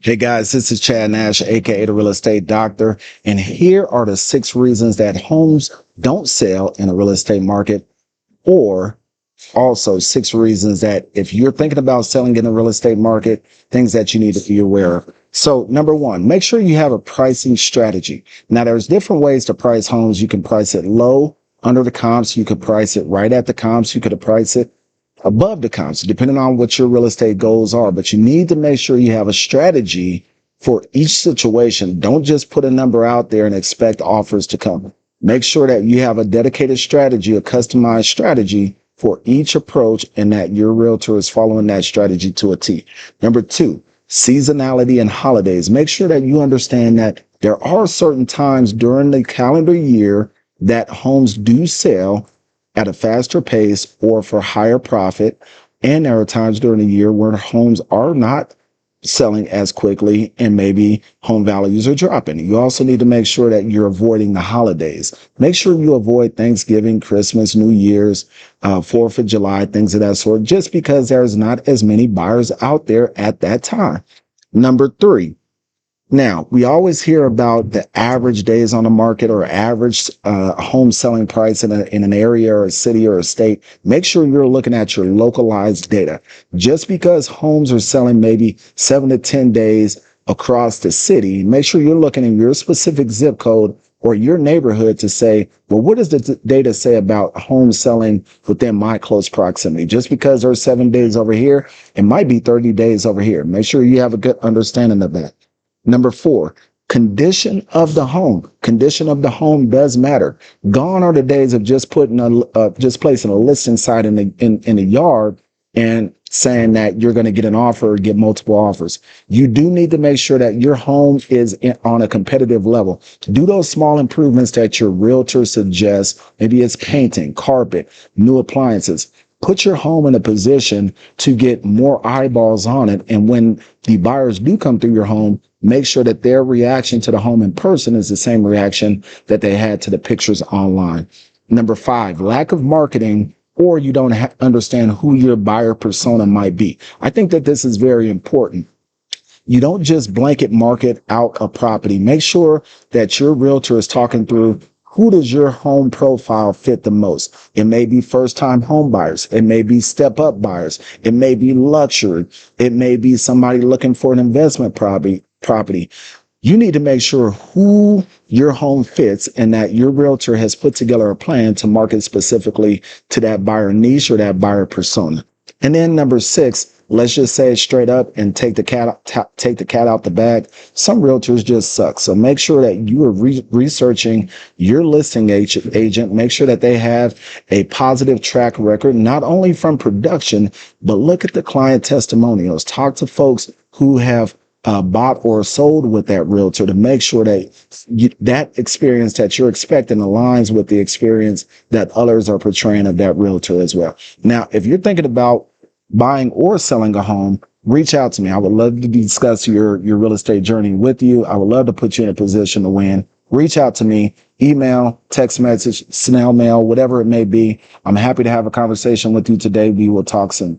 Hey guys, this is Chad Nash, aka the Real Estate Doctor, and here are the 6 reasons that homes don't sell in a real estate market, or also 6 reasons that if you're thinking about selling in the real estate market, things that you need to be aware of. So number one, make sure you have a pricing strategy. Now there's different ways to price homes. You can price it low under the comps. You could price it right at the comps. You could price it above the comps, depending on what your real estate goals are. But you need to make sure you have a strategy for each situation. Don't just put a number out there and expect offers to come. Make sure that you have a dedicated strategy, a customized strategy for each approach, and that your realtor is following that strategy to a T. Number two, seasonality and holidays. Make sure that you understand that there are certain times during the calendar year that homes do sell at a faster pace or for higher profit. And there are times during the year where homes are not selling as quickly and maybe home values are dropping. You also need to make sure that you're avoiding the holidays. Make sure you avoid Thanksgiving, Christmas, New Year's, 4th of July, things of that sort, just because there's not as many buyers out there at that time. Number three, now, we always hear about the average days on the market or average home selling price in an area or a city or a state. Make sure you're looking at your localized data. Just because homes are selling maybe 7 to 10 days across the city, make sure you're looking in your specific zip code or your neighborhood to say, well, what does the data say about homes selling within my close proximity? Just because there's 7 days over here, it might be 30 days over here. Make sure you have a good understanding of that. Number four, condition of the home. Condition of the home does matter. Gone are the days of just placing a listing sign in the yard and saying that you're going to get an offer or get multiple offers. You do need to make sure that your home is on a competitive level. Do those small improvements that your realtor suggests. Maybe it's painting, carpet, new appliances. Put your home in a position to get more eyeballs on it. And when the buyers do come through your home, make sure that their reaction to the home in person is the same reaction that they had to the pictures online. Number five, lack of marketing, or you don't understand who your buyer persona might be. I think that this is very important. You don't just blanket market out a property. Make sure that your realtor is talking through who does your home profile fit the most. It may be first-time home buyers. It may be step-up buyers. It may be luxury. It may be somebody looking for an investment property. You need to make sure who your home fits and that your realtor has put together a plan to market specifically to that buyer niche or that buyer persona. And then number six, let's just say it straight up and take the cat out the bag. Some realtors just suck. So make sure that you are researching your listing agent. Make sure that they have a positive track record, not only from production, but look at the client testimonials. Talk to folks who have bought or sold with that realtor to make sure that that experience that you're expecting aligns with the experience that others are portraying of that realtor as well. Now, if you're thinking about buying or selling a home, reach out to me. I would love to discuss your real estate journey with you. I would love to put you in a position to win. Reach out to me, email, text message, snail mail, whatever it may be. I'm happy to have a conversation with you today. We will talk soon.